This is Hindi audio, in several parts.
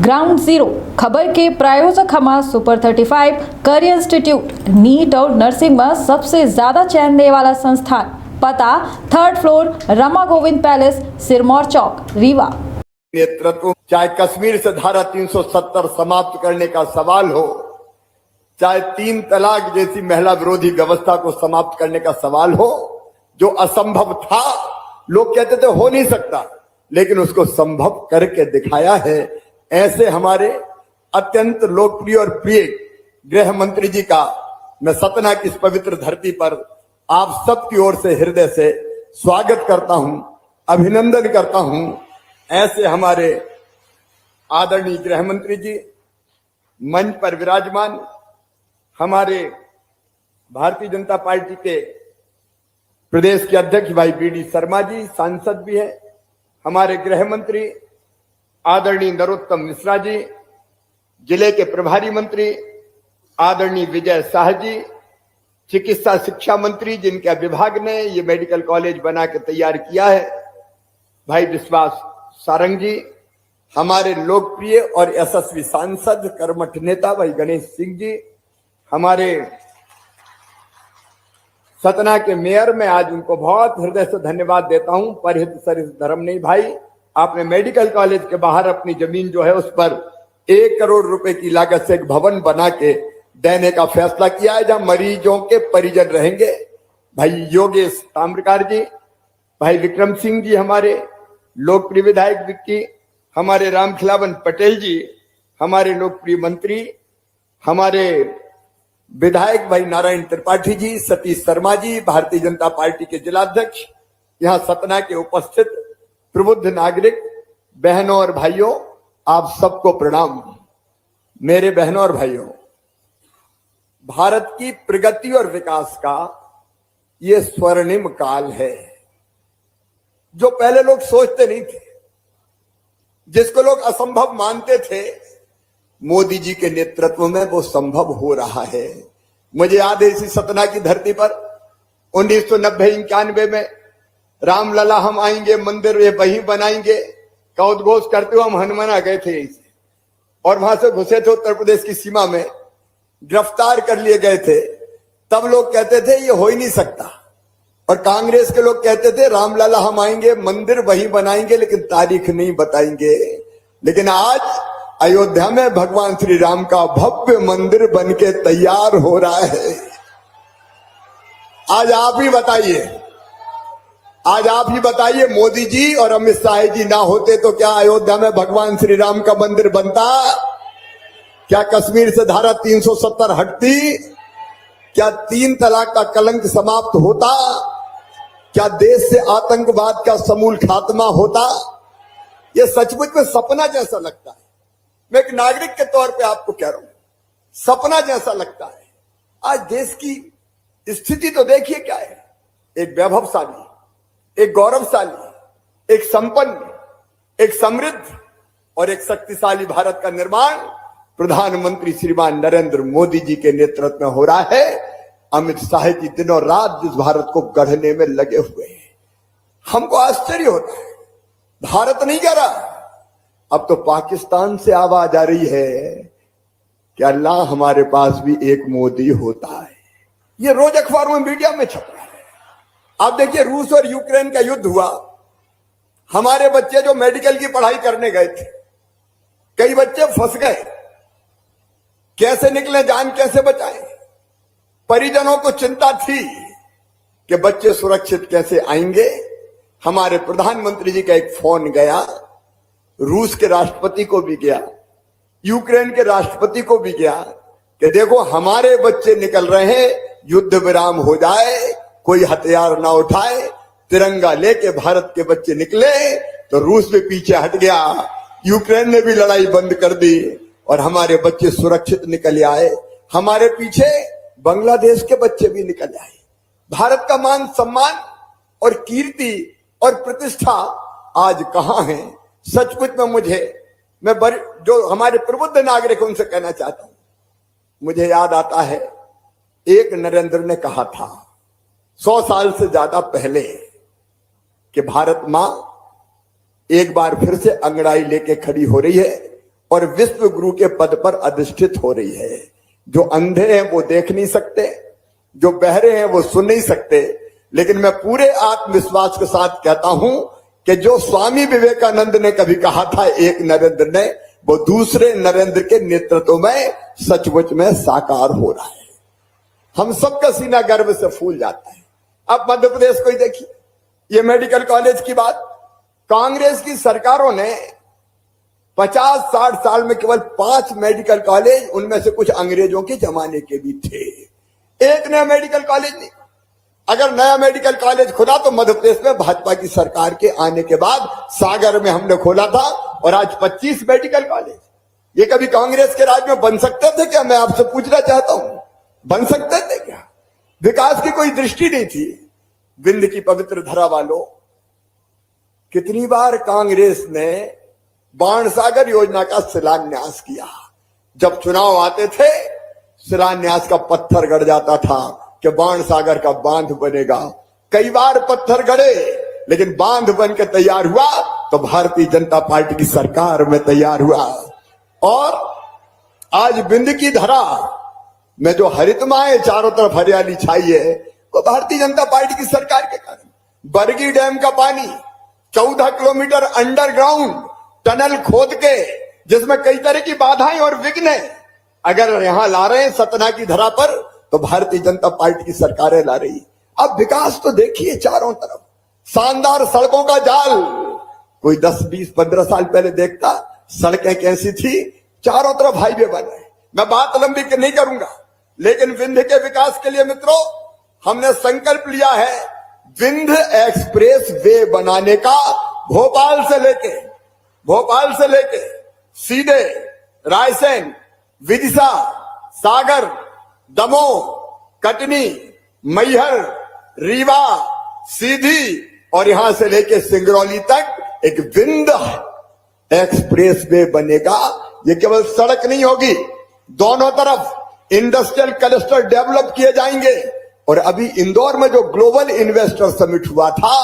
ग्राउंड जीरो खबर के प्रायोजक हमारा सुपर 35 करियर इंस्टीट्यूट नीट और नर्सिंग में सबसे ज्यादा चयन देने वाला संस्थान। पता 3rd floor Rama Govind Palace, Sirmaur Chowk, Rewa. नेतृत्व चाहे कश्मीर से धारा 370 समाप्त करने का सवाल हो, चाहे 3 तलाक जैसी महिला विरोधी व्यवस्था को समाप्त करने का सवाल हो, जो असंभव था, लोग कहते थे हो नहीं सकता, लेकिन उसको संभव करके दिखाया है। ऐसे हमारे अत्यंत लोकप्रिय और प्रिय गृह मंत्री जी का मैं सतना की इस पवित्र धरती पर आप सबकी ओर से हृदय से स्वागत करता हूं, अभिनंदन करता हूं। ऐसे हमारे आदरणीय गृह मंत्री जी मंच पर विराजमान, हमारे भारतीय जनता पार्टी के प्रदेश के अध्यक्ष भाई बीडी शर्मा जी सांसद भी है, हमारे गृह मंत्री आदरणीय नरोत्तम मिश्रा जी, जिले के प्रभारी मंत्री आदरणीय विजय शाह जी, चिकित्सा शिक्षा मंत्री जिनके विभाग ने ये मेडिकल कॉलेज बना के तैयार किया है भाई विश्वास सारंग जी, हमारे लोकप्रिय और यशस्वी सांसद कर्मठ नेता भाई गणेश सिंह जी, हमारे सतना के मेयर, मैं आज उनको बहुत हृदय से धन्यवाद देता हूं। परहित सरित धर्म नहीं भाई, आपने मेडिकल कॉलेज के बाहर अपनी जमीन जो है उस पर 1 करोड़ रुपए की लागत से एक भवन बना के देने का फैसला किया है, जहां मरीजों के परिजन रहेंगे। भाई योगेश ताम्रकार जी, भाई विक्रम सिंह जी, हमारे लोकप्रिय विधायक विक्की, हमारे रामखिलावन पटेल जी, हमारे लोकप्रिय मंत्री, हमारे विधायक भाई नारायण त्रिपाठी जी, सतीश शर्मा जी, भारतीय जनता पार्टी के जिलाध्यक्ष, यहाँ सतना के उपस्थित प्रबुद्ध नागरिक बहनों और भाइयों, आप सबको प्रणाम। मेरे बहनों और भाइयों, भारत की प्रगति और विकास का ये स्वर्णिम काल है, जो पहले लोग सोचते नहीं थे, जिसको लोग असंभव मानते थे, मोदी जी के नेतृत्व में वो संभव हो रहा है। मुझे याद है इसी सतना की धरती पर 1990-91 में रामलला हम आएंगे, मंदिर ये वही बनाएंगे का उद्घोष करते हुए हम हनुमाना गए थे यहीं से, और वहां से घुसे थे उत्तर प्रदेश की सीमा में, गिरफ्तार कर लिए गए थे। तब लोग कहते थे ये हो ही नहीं सकता, और कांग्रेस के लोग कहते थे रामलला हम आएंगे, मंदिर वही बनाएंगे, लेकिन तारीख नहीं बताएंगे। लेकिन आज अयोध्या में भगवान श्री राम का भव्य मंदिर बनके तैयार हो रहा है। आज आप ही बताइए, आज आप ही बताइए, मोदी जी और अमित शाह जी ना होते तो क्या अयोध्या में भगवान श्री राम का मंदिर बनता? क्या कश्मीर से धारा 370 हटती? क्या 3 तलाक का कलंक समाप्त होता? क्या देश से आतंकवाद का समूल खात्मा होता? यह सचमुच में सपना जैसा लगता है। मैं एक नागरिक के तौर पे आपको कह रहा हूं, सपना जैसा लगता है। आज देश की स्थिति तो देखिए क्या है, एक वैभवशाली, एक गौरवशाली, एक संपन्न, एक समृद्ध और एक शक्तिशाली भारत का निर्माण प्रधानमंत्री श्रीमान नरेंद्र मोदी जी के नेतृत्व में हो रहा है। अमित शाह जी दिनों रात जिस भारत को गढ़ने में लगे हुए हैं, हमको आश्चर्य होता है। भारत नहीं कह रहा, अब तो पाकिस्तान से आवाज आ रही है कि अल्लाह हमारे पास भी एक मोदी होता है। ये रोज अखबारों में, मीडिया में छप रहा है। आप देखिए, रूस और यूक्रेन का युद्ध हुआ, हमारे बच्चे जो मेडिकल की पढ़ाई करने गए थे, कई बच्चे फंस गए, कैसे निकले, जान कैसे बचाएं? परिजनों को चिंता थी कि बच्चे सुरक्षित कैसे आएंगे। हमारे प्रधानमंत्री जी का एक फोन गया, रूस के राष्ट्रपति को भी गया, यूक्रेन के राष्ट्रपति को भी गया कि देखो हमारे बच्चे निकल रहे हैं, युद्ध विराम हो जाए, कोई हथियार ना उठाए, तिरंगा लेके भारत के बच्चे निकले। तो रूस भी पीछे हट गया, यूक्रेन ने भी लड़ाई बंद कर दी और हमारे बच्चे सुरक्षित निकल आए। हमारे पीछे बांग्लादेश के बच्चे भी निकल आए। भारत का मान सम्मान और कीर्ति और प्रतिष्ठा आज कहां है? सचमुच में मैं जो हमारे प्रबुद्ध नागरिक उनसे कहना चाहता हूं, मुझे याद आता है एक नरेंद्र ने कहा था 100 साल से ज्यादा पहले कि भारत मां एक बार फिर से अंगड़ाई लेके खड़ी हो रही है और विश्व गुरु के पद पर अधिष्ठित हो रही है। जो अंधे हैं वो देख नहीं सकते, जो बहरे हैं वो सुन नहीं सकते, लेकिन मैं पूरे आत्मविश्वास के साथ कहता हूं कि जो स्वामी विवेकानंद ने कभी कहा था एक नरेंद्र ने, वो दूसरे नरेंद्र के नेतृत्व में सचमुच में साकार हो रहा है। हम सबका सीना गर्व से फूल जाता है। अब मध्य प्रदेश को ही देखिए, ये मेडिकल कॉलेज की बात, कांग्रेस की सरकारों ने 50-60 साल में केवल 5 मेडिकल कॉलेज, उनमें से कुछ अंग्रेजों के जमाने के भी थे, एक नया मेडिकल कॉलेज नहीं। अगर नया मेडिकल कॉलेज खुला तो मध्य प्रदेश में भाजपा की सरकार के आने के बाद सागर में हमने खोला था, और आज 25 मेडिकल कॉलेज। ये कभी कांग्रेस के राज में बन सकते थे क्या? मैं आपसे पूछना चाहता हूं, बन सकते थे क्या? विकास की कोई दृष्टि नहीं थी। विंध्य की पवित्र धरा वालों, कितनी बार कांग्रेस ने बाणसागर योजना का शिलान्यास किया। जब चुनाव आते थे शिलान्यास का पत्थर गड़ जाता था कि बाणसागर का बांध बनेगा। कई बार पत्थर गड़े, लेकिन बांध बन के तैयार हुआ तो भारतीय जनता पार्टी की सरकार में तैयार हुआ। और आज विंध्य की धरा में जो हरितमाएं चारों तरफ हरियाली छाई है, वो भारतीय जनता पार्टी की सरकार के कारण। बरगी डैम का पानी 14 किलोमीटर अंडरग्राउंड टनल खोद के, जिसमें कई तरह की बाधाएं और विघ्न है, अगर यहां ला रहे हैं सतना की धरा पर, तो भारतीय जनता पार्टी की सरकारें ला रही। अब विकास तो देखिए चारों तरफ, शानदार सड़कों का जाल। कोई 10, 20, 15 साल पहले देखता सड़कें कैसी थी, चारों तरफ हाईवे बन रहे। मैं बात लंबी नहीं करूंगा, लेकिन विंध्य के विकास के लिए मित्रों हमने संकल्प लिया है विंध्य एक्सप्रेस वे बनाने का। भोपाल से लेके सीधे रायसेन, विदिशा, सागर, दमोह, कटनी, मैहर, रीवा, सीधी और यहां से लेके सिंगरौली तक एक विंध्य एक्सप्रेस वे बनेगा। ये केवल सड़क नहीं होगी, दोनों तरफ इंडस्ट्रियल क्लस्टर डेवलप किए जाएंगे। और अभी इंदौर में जो ग्लोबल इन्वेस्टर समिट हुआ था,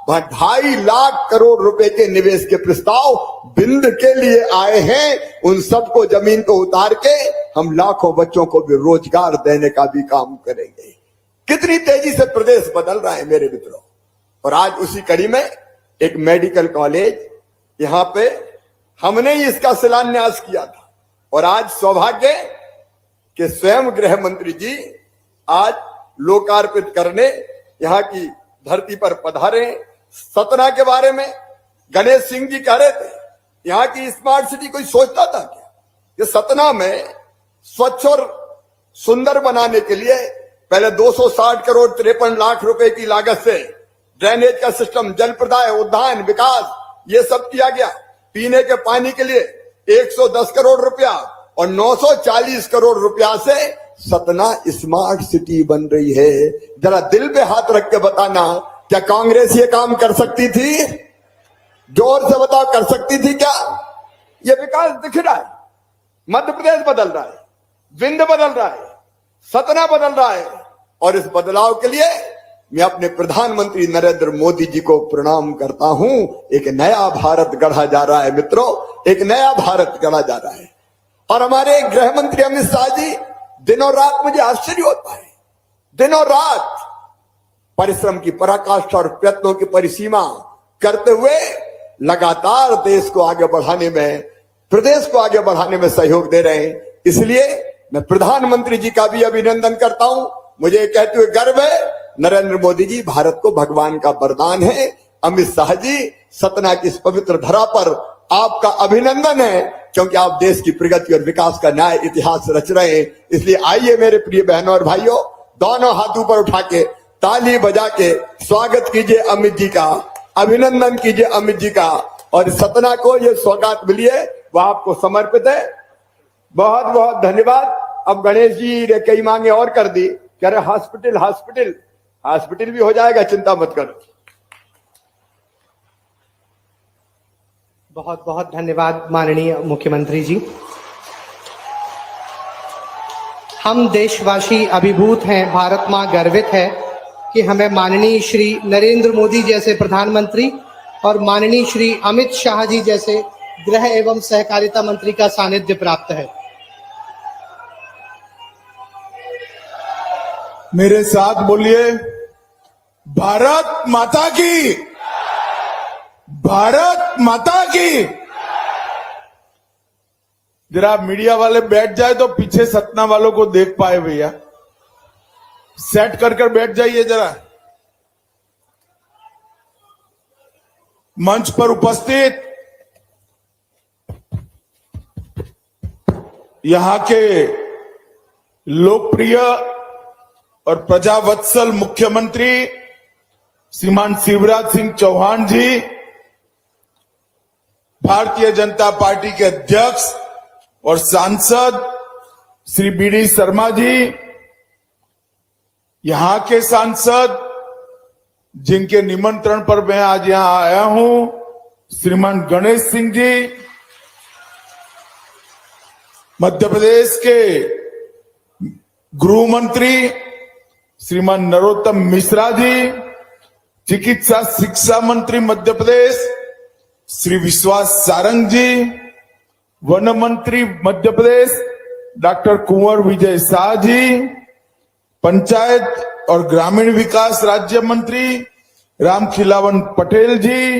वहां 2.5 लाख करोड़ रुपए के निवेश के प्रस्ताव विंध्य के लिए आए हैं। उन सबको जमीन को उतार के हम लाखों बच्चों को भी रोजगार देने का भी काम करेंगे। कितनी तेजी से प्रदेश बदल रहा है मेरे मित्रों। और आज उसी कड़ी में एक मेडिकल कॉलेज यहां पे हमने ही इसका शिलान्यास किया था। और आज सौभाग्य कि स्वयं गृह मंत्री जी आज लोकार्पित करने यहां की धरती पर पधारे। सतना के बारे में गणेश सिंह जी कह रहे थे, यहां की स्मार्ट सिटी कोई सोचता था क्या? कि सतना में स्वच्छ और सुंदर बनाने के लिए पहले 260 करोड़ 53 लाख रुपए की लागत से ड्रेनेज का सिस्टम, जल प्रदाय, उद्यान विकास, ये सब किया गया। पीने के पानी के लिए 110 करोड़ रुपया और 940 करोड़ रुपया से सतना स्मार्ट सिटी बन रही है। जरा दिल पे हाथ रख के बताना, क्या कांग्रेस ये काम कर सकती थी? जोर से बताओ, कर सकती थी क्या? ये विकास दिख रहा है। मध्य प्रदेश बदल रहा है, विंध्य बदल रहा है, सतना बदल रहा है। और इस बदलाव के लिए मैं अपने प्रधानमंत्री नरेंद्र मोदी जी को प्रणाम करता हूं। एक नया भारत गढ़ा जा रहा है मित्रों, एक नया भारत गढ़ा जा रहा है। और हमारे गृह मंत्री अमित शाह जी, दिनों रात मुझे आश्चर्य होता है, दिनों रात परिश्रम की पराकाष्ठा और प्रयत्नों की परिसीमा करते हुए लगातार देश को आगे बढ़ाने में, प्रदेश को आगे बढ़ाने में सहयोग दे रहे हैं। इसलिए मैं प्रधानमंत्री जी का भी अभिनंदन करता हूं। मुझे कहते हुए गर्व है, नरेंद्र मोदी जी भारत को भगवान का वरदान है। अमित शाह जी, सतना की इस पवित्र धरा पर आपका अभिनंदन है, क्योंकि आप देश की प्रगति और विकास का नया इतिहास रच रहे हैं। इसलिए आइए मेरे प्रिय बहनों और भाइयों, दोनों हाथ ऊपर उठा के ताली बजा के स्वागत कीजिए अमित जी का, अभिनंदन कीजिए अमित जी का। और सतना को ये सौगात मिली है, वह आपको समर्पित है। बहुत बहुत धन्यवाद। अब गणेश जी ने कई मांगे और कर दी, कह रहे हॉस्पिटल भी हो जाएगा, चिंता मत करो। बहुत बहुत धन्यवाद माननीय मुख्यमंत्री जी। हम देशवासी अभिभूत हैं, भारत मां गर्वित है कि हमें माननीय श्री नरेंद्र मोदी जैसे प्रधानमंत्री और माननीय श्री अमित शाह जी जैसे गृह एवं सहकारिता मंत्री का सानिध्य प्राप्त है। मेरे साथ बोलिए, भारत माता की, भारत माता की। जरा मीडिया वाले बैठ जाए तो पीछे सतना वालों को देख पाए भैया। सेट कर बैठ जाइए जरा। मंच पर उपस्थित यहां के लोकप्रिय और प्रजावत्सल मुख्यमंत्री श्रीमान शिवराज सिंह चौहान जी, भारतीय जनता पार्टी के अध्यक्ष और सांसद श्री बीडी शर्मा जी, यहां के सांसद जिनके निमंत्रण पर मैं आज यहां आया हूं, श्रीमान गणेश सिंह जी, मध्य प्रदेश के गृह मंत्री श्रीमान नरोत्तम मिश्रा जी, चिकित्सा शिक्षा मंत्री मध्य प्रदेश श्री विश्वास सारंग जी, वन मंत्री मध्य प्रदेश डॉक्टर कुंवर विजय शाह जी, पंचायत और ग्रामीण विकास राज्य मंत्री रामखिलावन पटेल जी,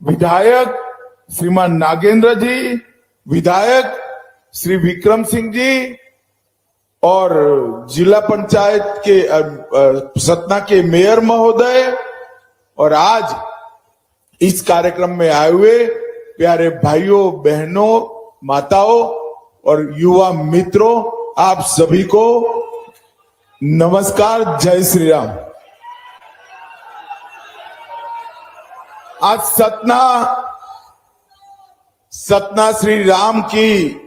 विधायक श्रीमान नागेंद्र जी, विधायक श्री विक्रम सिंह जी और जिला पंचायत के सतना के मेयर महोदय और आज इस कार्यक्रम में आए हुए प्यारे भाइयों बहनों माताओं और युवा मित्रों, आप सभी को नमस्कार, जय श्री राम। आज सतना श्री राम की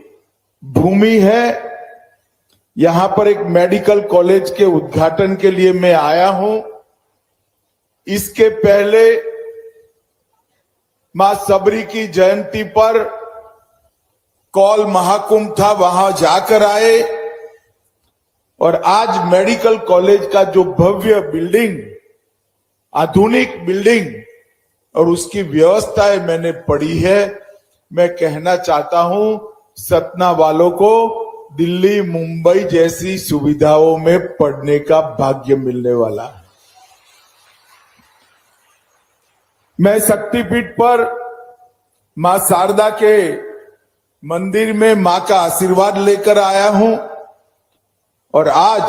भूमि है। यहां पर एक मेडिकल कॉलेज के उद्घाटन के लिए मैं आया हूं। इसके पहले मां सबरी की जयंती पर कौल महाकुंभ था, वहां जाकर आए और आज मेडिकल कॉलेज का जो भव्य बिल्डिंग, आधुनिक बिल्डिंग और उसकी व्यवस्थाएं मैंने पढ़ी है। मैं कहना चाहता हूं सतना वालों को दिल्ली मुंबई जैसी सुविधाओं में पढ़ने का भाग्य मिलने वाला है। मैं शक्तिपीठ पर मां शारदा के मंदिर में मां का आशीर्वाद लेकर आया हूं और आज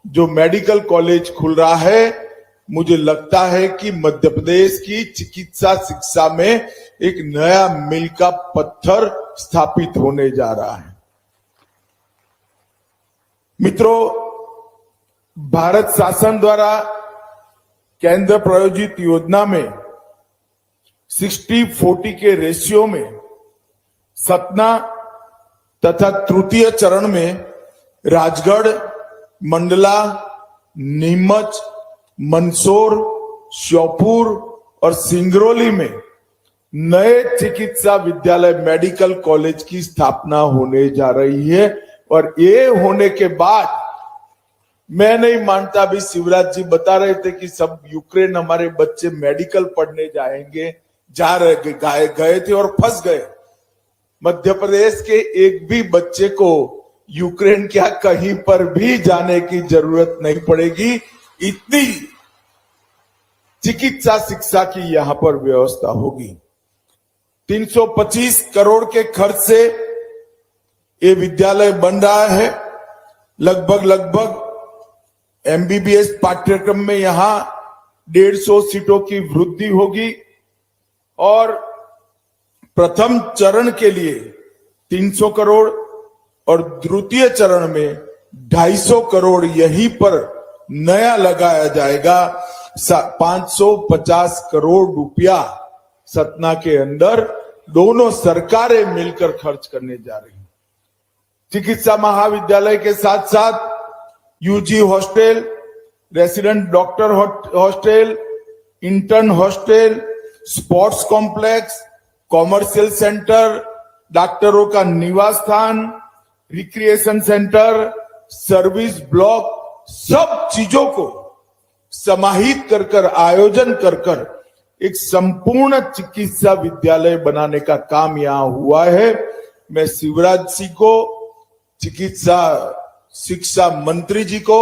जो मेडिकल कॉलेज खुल रहा है, मुझे लगता है कि मध्य प्रदेश की चिकित्सा शिक्षा में एक नया मील का पत्थर स्थापित होने जा रहा है। मित्रों, भारत शासन द्वारा केंद्र प्रायोजित योजना में 60-40 के रेशियो में सतना तथा तृतीय चरण में राजगढ़, मंडला, नीमच, मंदसौर, श्योपुर और सिंगरौली में नए चिकित्सा विद्यालय मेडिकल कॉलेज की स्थापना होने जा रही है। और ये होने के बाद मैं नहीं मानता, भी शिवराज जी बता रहे थे कि सब यूक्रेन हमारे बच्चे मेडिकल पढ़ने जाएंगे, गए थे और फंस गए। मध्य प्रदेश के एक भी बच्चे को यूक्रेन क्या कहीं पर भी जाने की जरूरत नहीं पड़ेगी। इतनी चिकित्सा शिक्षा की यहां पर व्यवस्था होगी। 325 करोड़ के खर्च से ये विद्यालय बन रहा है। लगभग एमबीबीएस पाठ्यक्रम में यहां 150 सीटों की वृद्धि होगी और प्रथम चरण के लिए 300 करोड़ और द्वितीय चरण में 250 करोड़ यहीं पर नया लगाया जाएगा। 550 करोड़ रुपया सतना के अंदर दोनों सरकारें मिलकर खर्च करने जा रही हैं। चिकित्सा महाविद्यालय के साथ साथ UG hostel, resident doctor hostel, intern hostel, sports complex, commercial centre, डॉक्टरों का निवास स्थान, रिक्रिएशन सेंटर, सर्विस ब्लॉक, सब चीजों को समाहित कर आयोजन कर एक संपूर्ण चिकित्सा विद्यालय बनाने का काम यहां हुआ है। मैं शिवराज सिंह को, चिकित्सा शिक्षा मंत्री जी को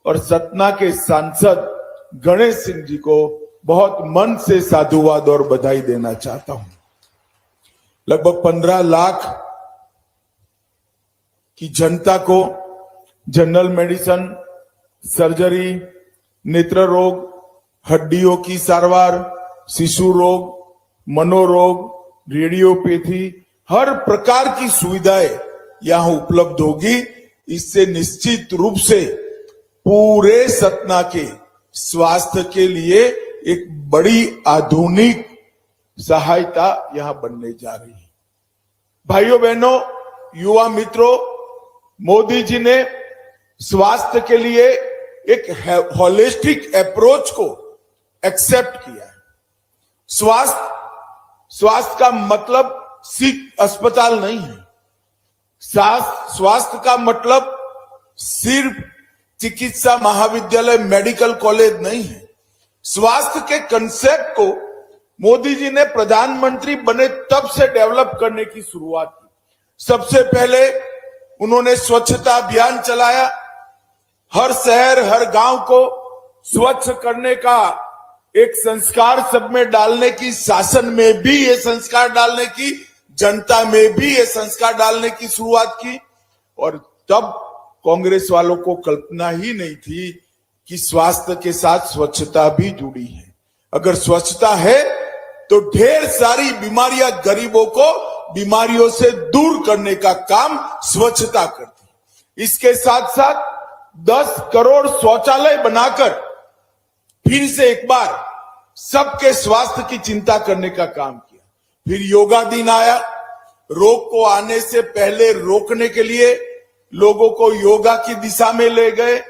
और सतना के सांसद गणेश सिंह जी को बहुत मन से साधुवाद और बधाई देना चाहता हूं। लगभग 15 लाख की जनता को जनरल मेडिसिन, सर्जरी, नेत्र रोग, हड्डियों की सारवार, शिशु रोग, मनोरोग, रेडियोपैथी, हर प्रकार की सुविधाएं यहां उपलब्ध होगी। इससे निश्चित रूप से पूरे सतना के स्वास्थ्य के लिए एक बड़ी आधुनिक सहायता यहां बनने जा रही है। भाइयों बहनों, युवा मित्रों, मोदी जी ने स्वास्थ्य के लिए एक होलिस्टिक अप्रोच को एक्सेप्ट किया है। स्वास्थ्य का मतलब सिर्फ अस्पताल नहीं है। स्वास्थ्य का मतलब सिर्फ चिकित्सा महाविद्यालय, मेडिकल कॉलेज नहीं है। स्वास्थ्य के कंसेप्ट को मोदी जी ने प्रधानमंत्री बने तब से डेवलप करने की शुरुआत की। सबसे पहले उन्होंने स्वच्छता अभियान चलाया। हर शहर, हर गांव को स्वच्छ करने का एक संस्कार सब में डालने की, शासन में भी ये संस्कार डालने की, जनता में भी ये संस्कार डालने की शुरुआत की। और तब कांग्रेस वालों को कल्पना ही नहीं थी कि स्वास्थ्य के साथ स्वच्छता भी जुड़ी है। अगर स्वच्छता है तो ढेर सारी बीमारियां गरीबों को बीमारियों से दूर करने का काम स्वच्छता करती है। इसके साथ साथ 10 करोड़ शौचालय बनाकर फिर से एक बार सबके स्वास्थ्य की चिंता करने का काम किया। फिर योगा दिन आया। रोग को आने से पहले रोकने के लिए लोगों को योगा की दिशा में ले गए।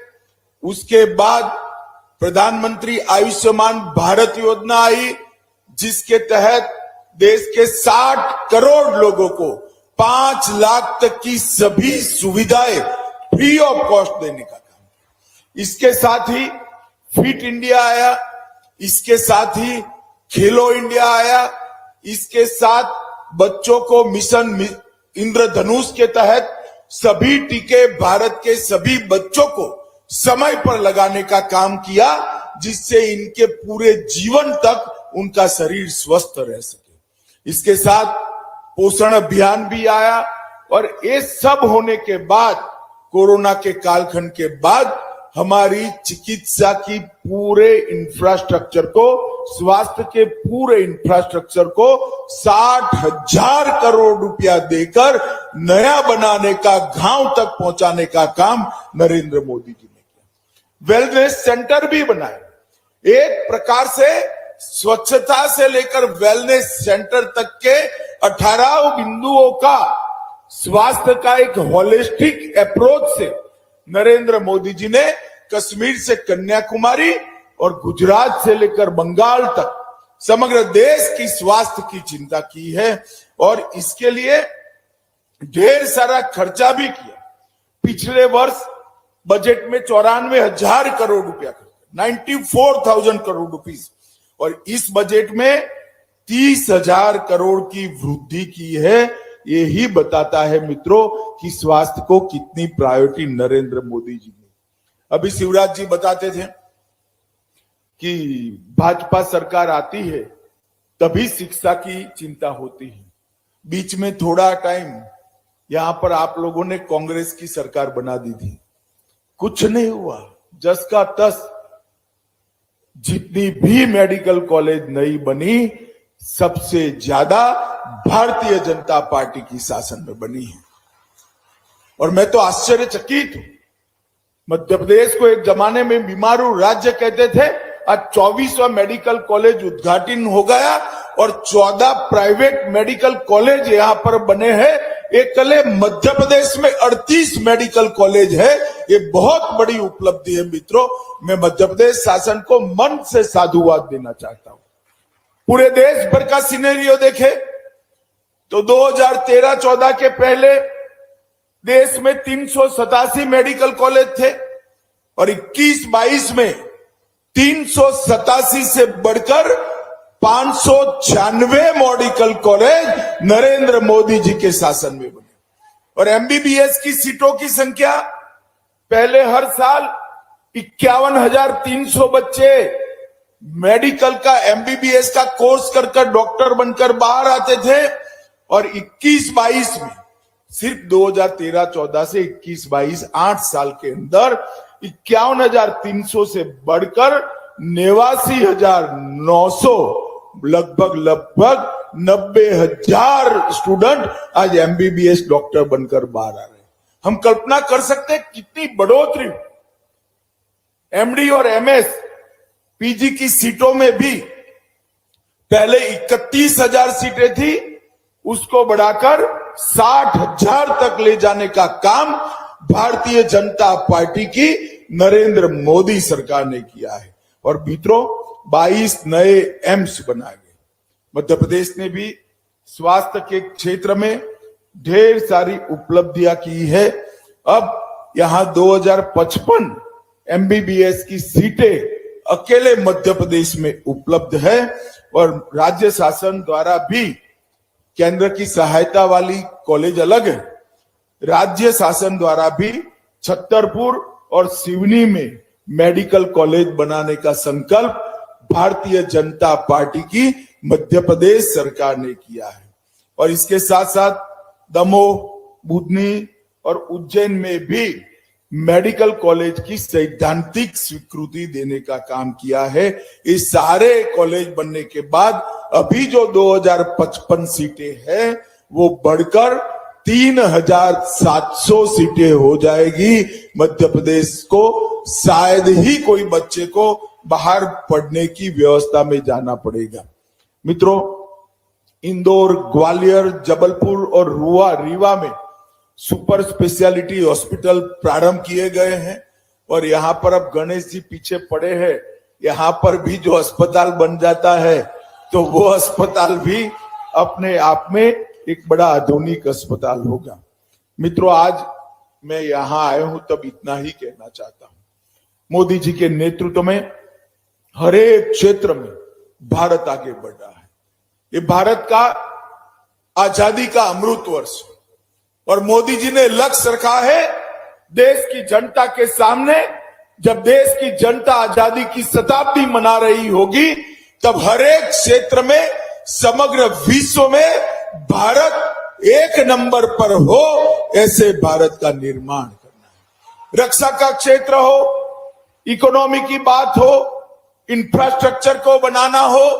उसके बाद प्रधानमंत्री आयुष्मान भारत योजना आई, जिसके तहत देश के 60 करोड़ लोगों को 5 लाख तक की सभी सुविधाएं फ्री ऑफ कॉस्ट देने का काम। इसके साथ ही फिट इंडिया आया, इसके साथ ही खेलो इंडिया आया, इसके साथ बच्चों को मिशन इंद्रधनुष के तहत सभी टीके भारत के सभी बच्चों को समय पर लगाने का काम किया, जिससे इनके पूरे जीवन तक उनका शरीर स्वस्थ रह सके। इसके साथ पोषण अभियान भी आया। और ये सब होने के बाद, कोरोना के कालखंड के बाद, हमारी चिकित्सा की पूरे इंफ्रास्ट्रक्चर को, स्वास्थ्य के पूरे इंफ्रास्ट्रक्चर को 60,000 करोड़ रुपया देकर नया बनाने का, गांव तक पहुंचाने का काम नरेंद्र मोदी जी ने किया। वेलनेस सेंटर भी बनाए। एक प्रकार से स्वच्छता से लेकर वेलनेस सेंटर तक के 18 बिंदुओं का स्वास्थ्य का एक होलिस्टिक अप्रोच से नरेंद्र मोदी जी ने कश्मीर से कन्याकुमारी और गुजरात से लेकर बंगाल तक समग्र देश की स्वास्थ्य की चिंता की है। और इसके लिए ढेर सारा खर्चा भी किया। पिछले वर्ष बजट में 94,000 करोड़ रुपया खर्चा, 94,000 करोड़ रुपीस। और इस बजट में 30,000 करोड़ की वृद्धि की है। यही बताता है मित्रों कि स्वास्थ्य को कितनी प्रायोरिटी नरेंद्र मोदी जी ने। अभी शिवराज जी बताते थे कि भाजपा सरकार आती है तभी शिक्षा की चिंता होती है। बीच में थोड़ा टाइम यहां पर आप लोगों ने कांग्रेस की सरकार बना दी थी, कुछ नहीं हुआ। जस का तस जितनी भी मेडिकल कॉलेज नई बनी, सबसे ज्यादा भारतीय जनता पार्टी की शासन में बनी है। और मैं तो आश्चर्यचकित हूं। मध्य प्रदेश को एक जमाने में बीमारू राज्य कहते थे। आज 24वां मेडिकल कॉलेज उद्घाटन हो गया और 14 प्राइवेट मेडिकल कॉलेज यहां पर बने हैं। एक कले मध्य प्रदेश में 38 मेडिकल कॉलेज है। ये बहुत बड़ी उपलब्धि है मित्रों। मैं मध्य प्रदेश शासन को मन से साधुवाद देना चाहता हूं। पूरे देश भर का सिनेरियो देखे तो 2013-14 के पहले देश में 387 मेडिकल कॉलेज थे और 21-22 में 387 से बढ़कर 596 मेडिकल कॉलेज नरेंद्र मोदी जी के शासन में बने। और एमबीबीएस की सीटों की संख्या पहले हर साल 51,300 बच्चे मेडिकल का एमबीबीएस का कोर्स कर डॉक्टर बनकर बाहर आते थे। और 21-22 में सिर्फ 2013-14 से 21-22 8 साल के अंदर 51,300 से बढ़कर 89,900 लगभग 90,000 स्टूडेंट आज एमबीबीएस डॉक्टर बनकर बाहर आ रहे हैं। हम कल्पना कर सकते हैं कितनी बढ़ोतरी। एमडी और एमएस पीजी की सीटों में भी पहले 31,000 सीटें थी, उसको बढ़ाकर 60,000 तक ले जाने का काम भारतीय जनता पार्टी की नरेंद्र मोदी सरकार ने किया है। और मित्रों 22 नए एम्स बनाए गए। मध्य प्रदेश ने भी स्वास्थ्य के क्षेत्र में ढेर सारी उपलब्धियां की है। अब यहां 2055 एमबीबीएस की सीटें अकेले मध्य प्रदेश में उपलब्ध है। और राज्य शासन द्वारा भी केंद्र की सहायता वाली कॉलेज अलग है, राज्य शासन द्वारा भी छतरपुर और सिवनी में मेडिकल कॉलेज बनाने का संकल्प भारतीय जनता पार्टी की मध्य प्रदेश सरकार ने किया है। और इसके साथ साथ दमोह, बुधनी और उज्जैन में भी मेडिकल कॉलेज की सैद्धांतिक स्वीकृति देने का काम किया है। इस सारे कॉलेज बनने के बाद अभी जो 2055 सीटें हैं वो बढ़कर 3,700 सीटें हो जाएगी। मध्य प्रदेश को शायद ही कोई बच्चे को बाहर पढ़ने की व्यवस्था में जाना पड़ेगा। मित्रों, इंदौर, ग्वालियर, जबलपुर और रीवा में सुपर स्पेशलिटी हॉस्पिटल प्रारंभ किए गए हैं। और यहां पर अब गणेश जी पीछे पड़े हैं, यहां पर भी जो अस्पताल बन जाता है तो वो अस्पताल भी अपने आप में एक बड़ा आधुनिक अस्पताल होगा। मित्रों, आज मैं यहां आया हूं तब इतना ही कहना चाहता हूं। मोदी जी के नेतृत्व में हर एक क्षेत्र में भारत आगे बढ़ रहा है। ये भारत का आजादी का अमृत वर्ष और मोदी जी ने लक्ष्य रखा है देश की जनता के सामने। जब देश की जनता आजादी की शताब्दी मना रही होगी तब हर एक क्षेत्र में समग्र विश्व में भारत एक नंबर पर हो, ऐसे भारत का निर्माण करना है। रक्षा का क्षेत्र हो, इकोनॉमी की बात हो, इंफ्रास्ट्रक्चर को बनाना हो,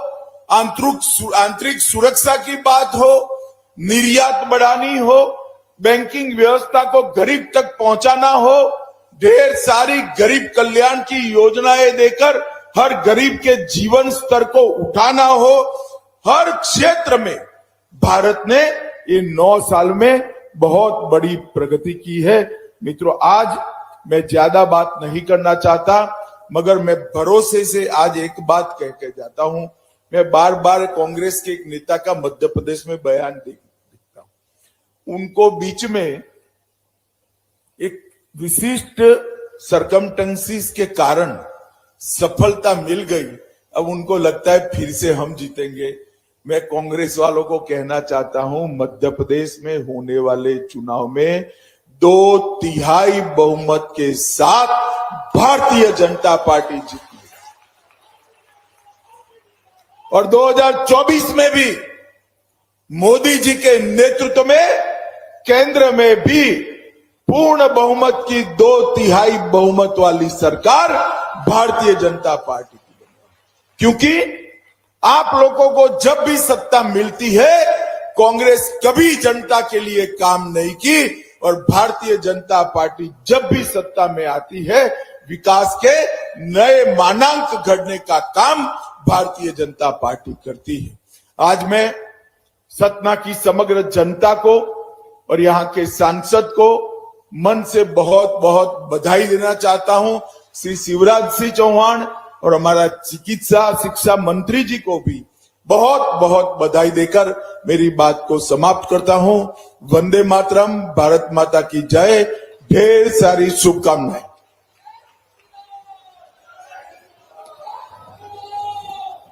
आंतरिक सुरक्षा की बात हो, निर्यात बढ़ानी हो, बैंकिंग व्यवस्था को गरीब तक पहुंचाना हो, ढेर सारी गरीब कल्याण की योजनाएं देकर हर गरीब के जीवन स्तर को उठाना हो, हर क्षेत्र में भारत ने ये 9 साल में बहुत बड़ी प्रगति की है। मित्रों, आज मैं ज्यादा बात नहीं करना चाहता, मगर मैं भरोसे से आज एक बात कह के जाता हूं। मैं बार बार कांग्रेस के एक नेता का मध्य प्रदेश में बयान देखता हूं, उनको बीच में एक विशिष्ट सरकमटेंसीज के कारण सफलता मिल गई। अब उनको लगता है फिर से हम जीतेंगे। मैं कांग्रेस वालों को कहना चाहता हूं, मध्य प्रदेश में होने वाले चुनाव में 2/3 बहुमत के साथ भारतीय जनता पार्टी जीती और 2024 में भी मोदी जी के नेतृत्व में केंद्र में भी पूर्ण बहुमत की 2/3 बहुमत वाली सरकार भारतीय जनता पार्टी की बनेगी। क्योंकि आप लोगों को जब भी सत्ता मिलती है कांग्रेस कभी जनता के लिए काम नहीं की, और भारतीय जनता पार्टी जब भी सत्ता में आती है विकास के नए मानांक गढ़ने का काम भारतीय जनता पार्टी करती है। आज मैं सतना की समग्र जनता को और यहां के सांसद को मन से बहुत बहुत बधाई देना चाहता हूं। श्री शिवराज सिंह चौहान और हमारा चिकित्सा शिक्षा मंत्री जी को भी बहुत बहुत बधाई देकर मेरी बात को समाप्त करता हूं। वंदे मातरम, भारत माता की जय, ढेर सारी शुभकामनाएं।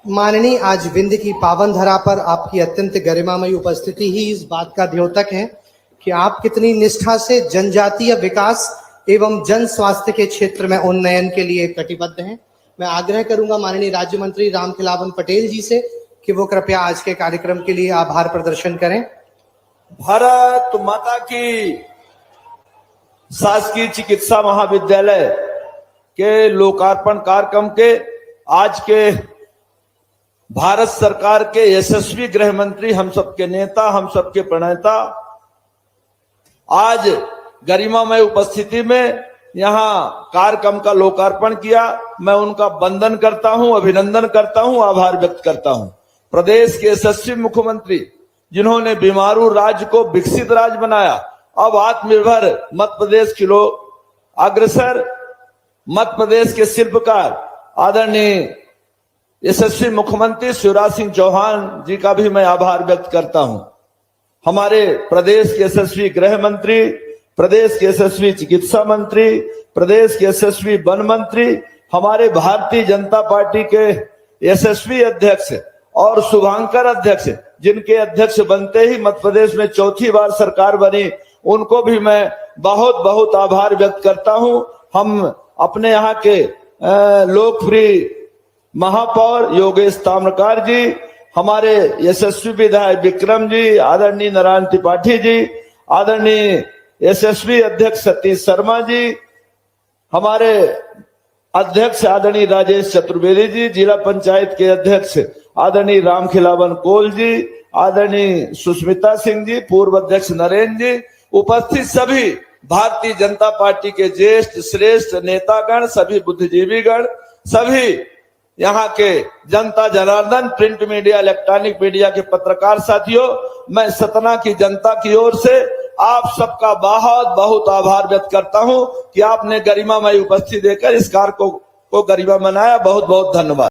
माननीय, आज विंध्य की पावन धरा पर आपकी अत्यंत गरिमामयी उपस्थिति ही इस बात का द्योतक है कि आप कितनी निष्ठा से जनजातीय विकास एवं जन स्वास्थ्य के क्षेत्र में उन्नयन के लिए कटिबद्ध हैं। मैं आग्रह करूंगा माननीय राज्य मंत्री रामखिलावन पटेल जी से कि वो कृपया आज के कार्यक्रम के लिए आभार प्रदर्शन करें। भारत माता की। शासकीय चिकित्सा महाविद्यालय के लोकार्पण कार्यक्रम के आज के भारत सरकार के यशस्वी गृह मंत्री, हम सबके नेता, हम सबके प्रणेता आज गरिमामय उपस्थिति में यहां कार्यक्रम का लोकार्पण किया। मैं उनका वंदन करता हूं, अभिनंदन करता हूं, आभार व्यक्त करता हूं। प्रदेश के यशस्वी मुख्यमंत्री जिन्होंने बीमारू राज्य को विकसित राज्य बनाया, अब आत्मनिर्भर मध्य प्रदेश की अग्रसर मध्य प्रदेश के शिल्पकार आदरणीय यशस्वी मुख्यमंत्री शिवराज सिंह चौहान जी का भी मैं आभार व्यक्त करता हूं। हमारे प्रदेश के यशस्वी गृह मंत्री, प्रदेश के यशस्वी चिकित्सा मंत्री, प्रदेश के यशस्वी वन मंत्री, हमारे भारतीय जनता पार्टी के यशस्वी अध्यक्ष और शुभांकर अध्यक्ष, जिनके अध्यक्ष बनते ही मध्य प्रदेश में चौथी बार सरकार बनी, उनको भी मैं बहुत बहुत आभार व्यक्त करता हूं। हम अपने यहाँ के लोकप्रिय महापौर योगेश ताम्रकार जी, हमारे यशस्वी विधायक विक्रम जी, आदरणीय नारायण त्रिपाठी जी, आदरणीय यशस्वी अध्यक्ष सतीश शर्मा जी, हमारे अध्यक्ष आदरणीय राजेश चतुर्वेदी जी, जिला पंचायत के अध्यक्ष आदरणीय रामखिलावन कोल जी, आदरणीय सुष्मिता सिंह जी, पूर्व अध्यक्ष नरेंद्र जी, उपस्थित सभी भारतीय जनता पार्टी के ज्येष्ठ श्रेष्ठ नेतागण, सभी बुद्धिजीवीगण, सभी यहाँ के जनता Janardan, print media, electronic media के पत्रकार साथियों, मैं सतना की जनता की ओर से आप सबका बहुत बहुत आभार व्यक्त करता हूं कि आपने गरिमामय उपस्थिति देकर इस कार्य को गरिमा बनाया। बहुत बहुत धन्यवाद।